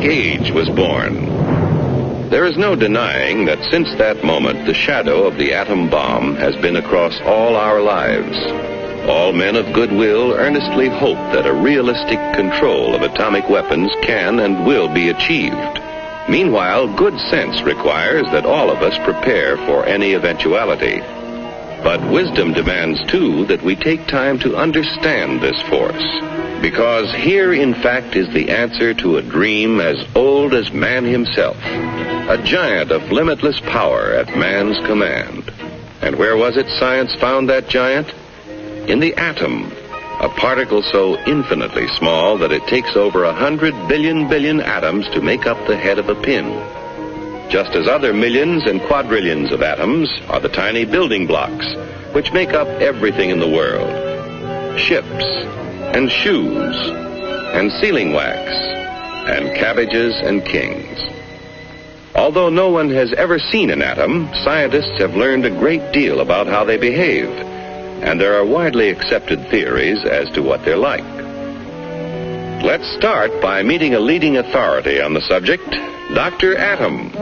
age was born. There is no denying that since that moment, the shadow of the atom bomb has been across all our lives. All men of goodwill earnestly hope that a realistic control of atomic weapons can and will be achieved. Meanwhile, good sense requires that all of us prepare for any eventuality. But wisdom demands, too, that we take time to understand this force. Because here, in fact, is the answer to a dream as old as man himself. A giant of limitless power at man's command. And where was it science found that giant? In the atom, a particle so infinitely small that it takes over 100 billion atoms to make up the head of a pin. Just as other millions and quadrillions of atoms are the tiny building blocks which make up everything in the world. Ships, and shoes, and sealing wax, and cabbages and kings. Although no one has ever seen an atom, scientists have learned a great deal about how they behave, and there are widely accepted theories as to what they're like. Let's start by meeting a leading authority on the subject, Dr. Atom.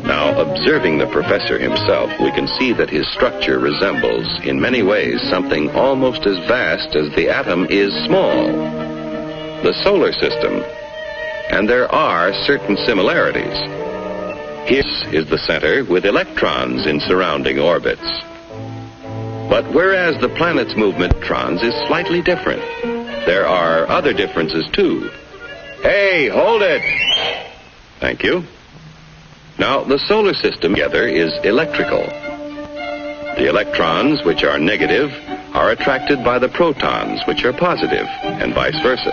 Now, observing the professor himself, we can see that his structure resembles, in many ways, something almost as vast as the atom is small. The solar system. And there are certain similarities. Here is the center with electrons in surrounding orbits. But whereas the planet's movement of electrons is slightly different, there are other differences too. Hey, hold it! Thank you. Now, the solar system together is electrical. The electrons, which are negative, are attracted by the protons, which are positive, and vice versa.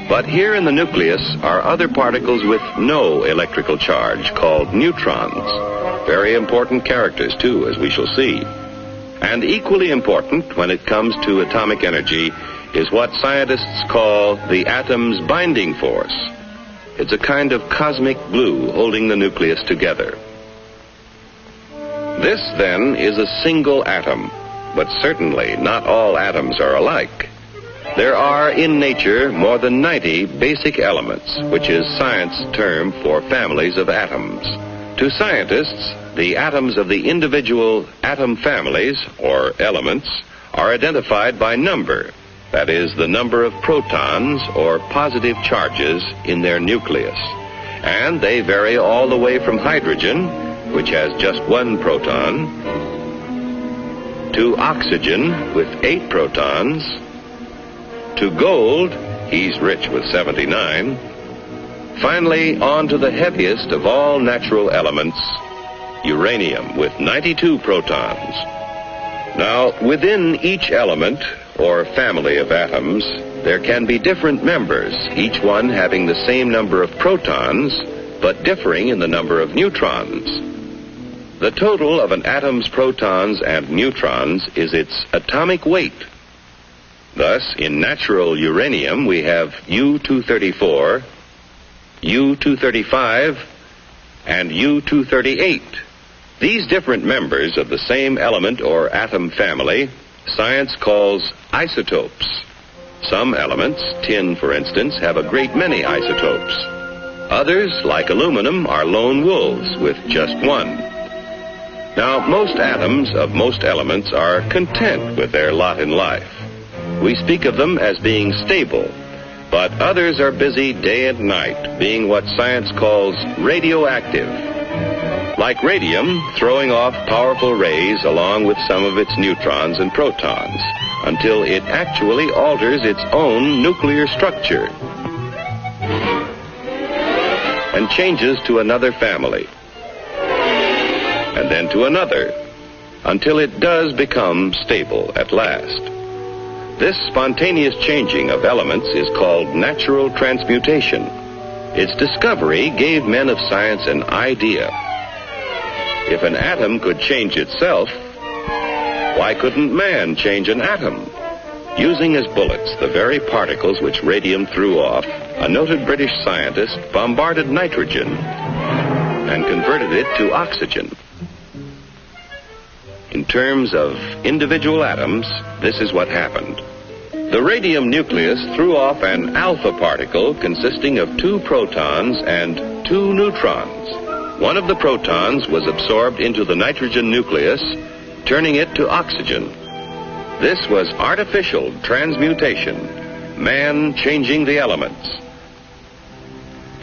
But here in the nucleus are other particles with no electrical charge, called neutrons. Very important characters, too, as we shall see. And equally important when it comes to atomic energy is what scientists call the atom's binding force. It's a kind of cosmic glue holding the nucleus together. This, then, is a single atom, but certainly not all atoms are alike. There are, in nature, more than 90 basic elements, which is science's term for families of atoms. To scientists, the atoms of the individual atom families, or elements, are identified by number. That is, the number of protons or positive charges in their nucleus. And they vary all the way from hydrogen, which has just 1 proton, to oxygen with 8 protons, to gold, he's rich with 79, finally on to the heaviest of all natural elements, uranium with 92 protons. Now, within each element, or family of atoms, there can be different members, each one having the same number of protons, but differing in the number of neutrons. The total of an atom's protons and neutrons is its atomic weight. Thus, in natural uranium, we have U-234, U-235, and U-238. These different members of the same element or atom family, science calls isotopes. Some elements, tin for instance, have a great many isotopes. Others, like aluminum, are lone wolves with just 1. Now, most atoms of most elements are content with their lot in life. We speak of them as being stable, but others are busy day and night, being what science calls radioactive. Like radium, throwing off powerful rays along with some of its neutrons and protons, until it actually alters its own nuclear structure and changes to another family, and then to another, until it does become stable at last. This spontaneous changing of elements is called natural transmutation. Its discovery gave men of science an idea. If an atom could change itself, why couldn't man change an atom? Using as bullets the very particles which radium threw off, a noted British scientist bombarded nitrogen and converted it to oxygen. In terms of individual atoms, this is what happened. The radium nucleus threw off an alpha particle consisting of 2 protons and 2 neutrons. One of the protons was absorbed into the nitrogen nucleus, turning it to oxygen. This was artificial transmutation, man changing the elements.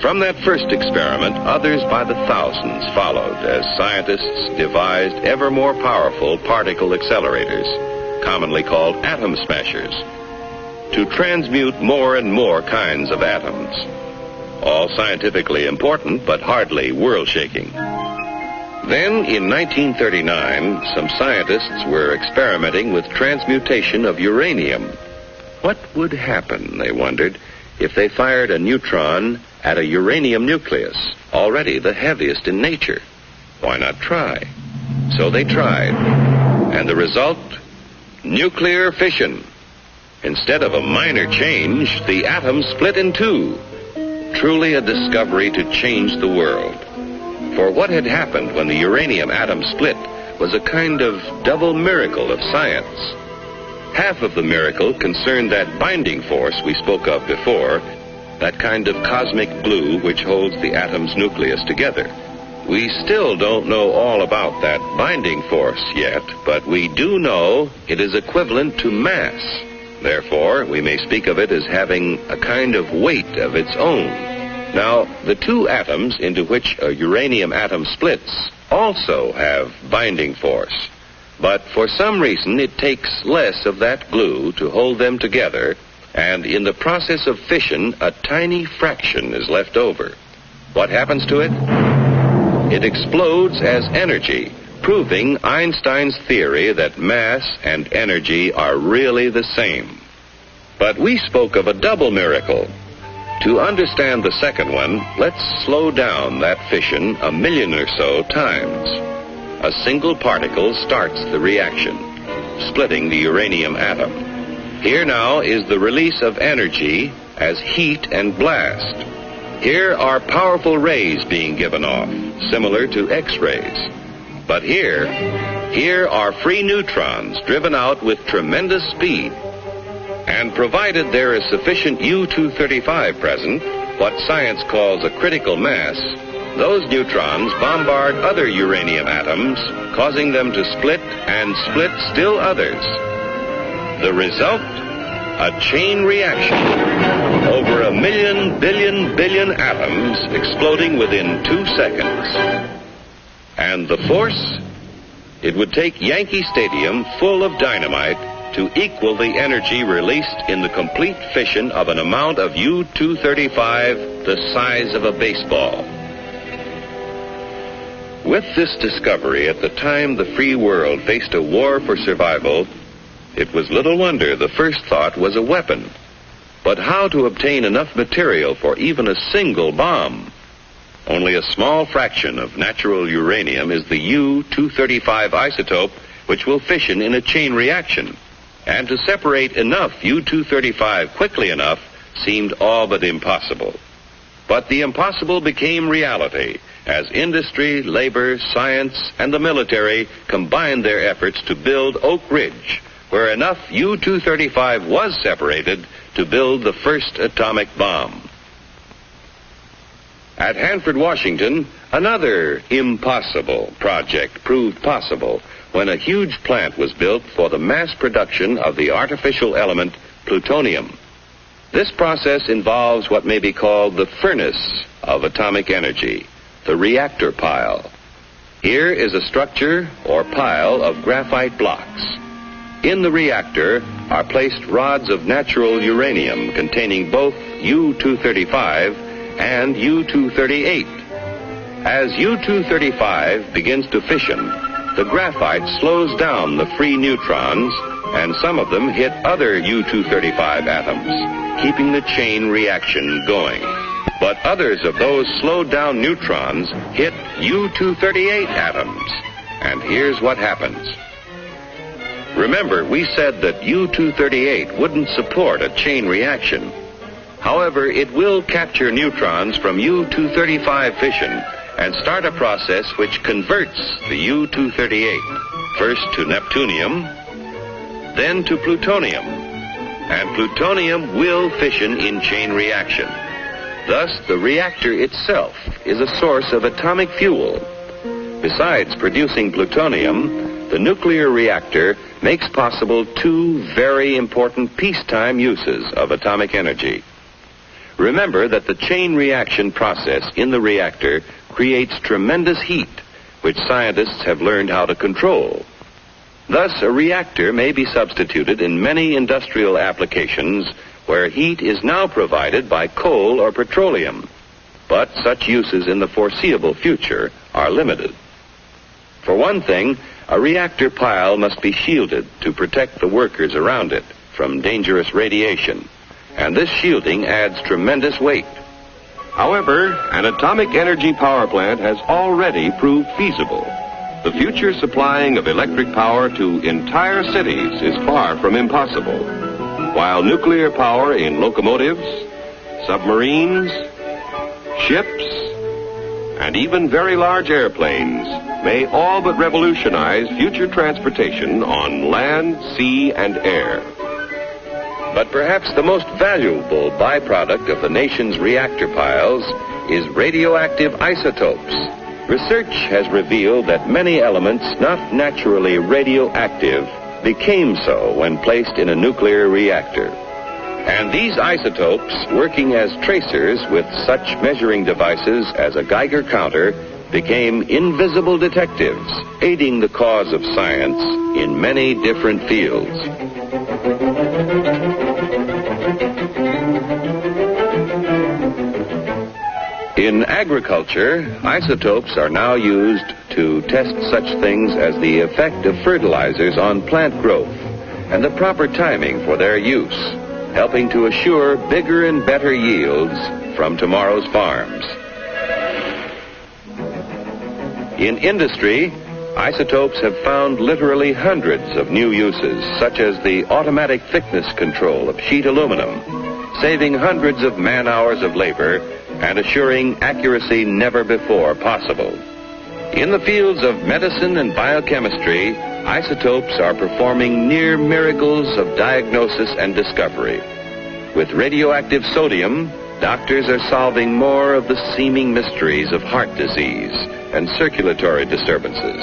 From that first experiment, others by the thousands followed as scientists devised ever more powerful particle accelerators, commonly called atom smashers, to transmute more and more kinds of atoms. All scientifically important, but hardly world-shaking. Then, in 1939, some scientists were experimenting with transmutation of uranium. What would happen, they wondered, if they fired a neutron at a uranium nucleus, already the heaviest in nature? Why not try? So they tried. And the result? Nuclear fission. Instead of a minor change, the atom split in 2. Truly a discovery to change the world. For what had happened when the uranium atom split was a kind of double miracle of science. Half of the miracle concerned that binding force we spoke of before, that kind of cosmic glue which holds the atom's nucleus together. We still don't know all about that binding force yet, but we do know it is equivalent to mass. Therefore, we may speak of it as having a kind of weight of its own. Now, the 2 atoms into which a uranium atom splits also have binding force. But for some reason, it takes less of that glue to hold them together, and in the process of fission, a tiny fraction is left over. What happens to it? It explodes as energy, proving Einstein's theory that mass and energy are really the same. But we spoke of a double miracle. To understand the second one, let's slow down that fission 1 million or so times. A single particle starts the reaction, splitting the uranium atom. Here now is the release of energy as heat and blast. Here are powerful rays being given off, similar to X-rays. But here are free neutrons driven out with tremendous speed. And provided there is sufficient U-235 present, what science calls a critical mass, those neutrons bombard other uranium atoms, causing them to split and split still others. The result? A chain reaction. Over 1 million billion atoms exploding within 2 seconds. And the force? It would take Yankee Stadium full of dynamite to equal the energy released in the complete fission of an amount of U-235 the size of a baseball. With this discovery, at the time the free world faced a war for survival, it was little wonder the first thought was a weapon. But how to obtain enough material for even a single bomb? Only a small fraction of natural uranium is the U-235 isotope, which will fission in a chain reaction. And to separate enough U-235 quickly enough seemed all but impossible. But the impossible became reality as industry, labor, science, and the military combined their efforts to build Oak Ridge, where enough U-235 was separated to build the first atomic bomb. At Hanford, Washington, another impossible project proved possible when a huge plant was built for the mass production of the artificial element plutonium. This process involves what may be called the furnace of atomic energy, the reactor pile. Here is a structure or pile of graphite blocks. In the reactor are placed rods of natural uranium containing both U-235 and U-238. As U-235 begins to fission, the graphite slows down the free neutrons, and some of them hit other U-235 atoms, keeping the chain reaction going. But others of those slowed down neutrons hit U-238 atoms, and here's what happens. Remember, we said that U-238 wouldn't support a chain reaction. However, it will capture neutrons from U-235 fission and start a process which converts the U-238, first to neptunium, then to plutonium, and plutonium will fission in chain reaction. Thus, the reactor itself is a source of atomic fuel. Besides producing plutonium, the nuclear reactor makes possible two very important peacetime uses of atomic energy. Remember that the chain reaction process in the reactor creates tremendous heat, which scientists have learned how to control. Thus, a reactor may be substituted in many industrial applications where heat is now provided by coal or petroleum. But such uses in the foreseeable future are limited. For one thing, a reactor pile must be shielded to protect the workers around it from dangerous radiation, and this shielding adds tremendous weight. However, an atomic energy power plant has already proved feasible. The future supplying of electric power to entire cities is far from impossible, while nuclear power in locomotives, submarines, ships, and even very large airplanes may all but revolutionize future transportation on land, sea, and air. But perhaps the most valuable byproduct of the nation's reactor piles is radioactive isotopes. Research has revealed that many elements not naturally radioactive became so when placed in a nuclear reactor. And these isotopes, working as tracers with such measuring devices as a Geiger counter, became invisible detectives, aiding the cause of science in many different fields. In agriculture, isotopes are now used to test such things as the effect of fertilizers on plant growth and the proper timing for their use, helping to assure bigger and better yields from tomorrow's farms. In industry, isotopes have found literally hundreds of new uses, such as the automatic thickness control of sheet aluminum, saving hundreds of man-hours of labor and assuring accuracy never before possible. In the fields of medicine and biochemistry, isotopes are performing near miracles of diagnosis and discovery. With radioactive sodium, doctors are solving more of the seeming mysteries of heart disease and circulatory disturbances.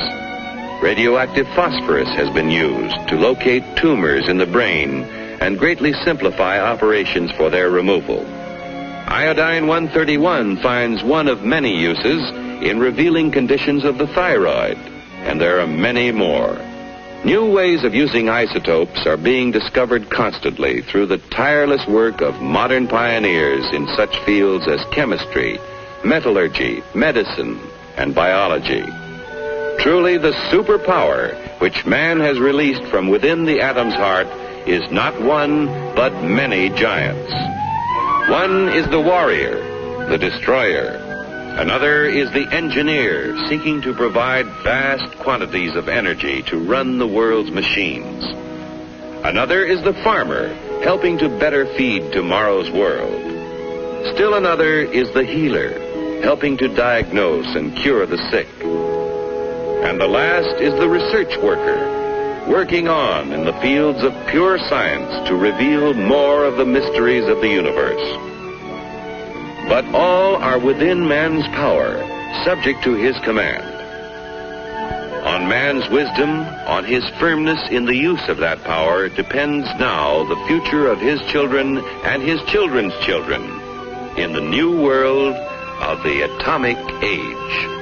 Radioactive phosphorus has been used to locate tumors in the brain and greatly simplify operations for their removal. Iodine-131 finds one of many uses in revealing conditions of the thyroid, and there are many more. New ways of using isotopes are being discovered constantly through the tireless work of modern pioneers in such fields as chemistry, metallurgy, medicine, and biology. Truly, the superpower which man has released from within the atom's heart is not one, but many giants. One is the warrior, the destroyer. Another is the engineer, seeking to provide vast quantities of energy to run the world's machines. Another is the farmer, helping to better feed tomorrow's world. Still another is the healer, helping to diagnose and cure the sick. And the last is the research worker, working on in the fields of pure science to reveal more of the mysteries of the universe. But all are within man's power, subject to his command. On man's wisdom, on his firmness in the use of that power, depends now the future of his children and his children's children in the new world of the atomic age.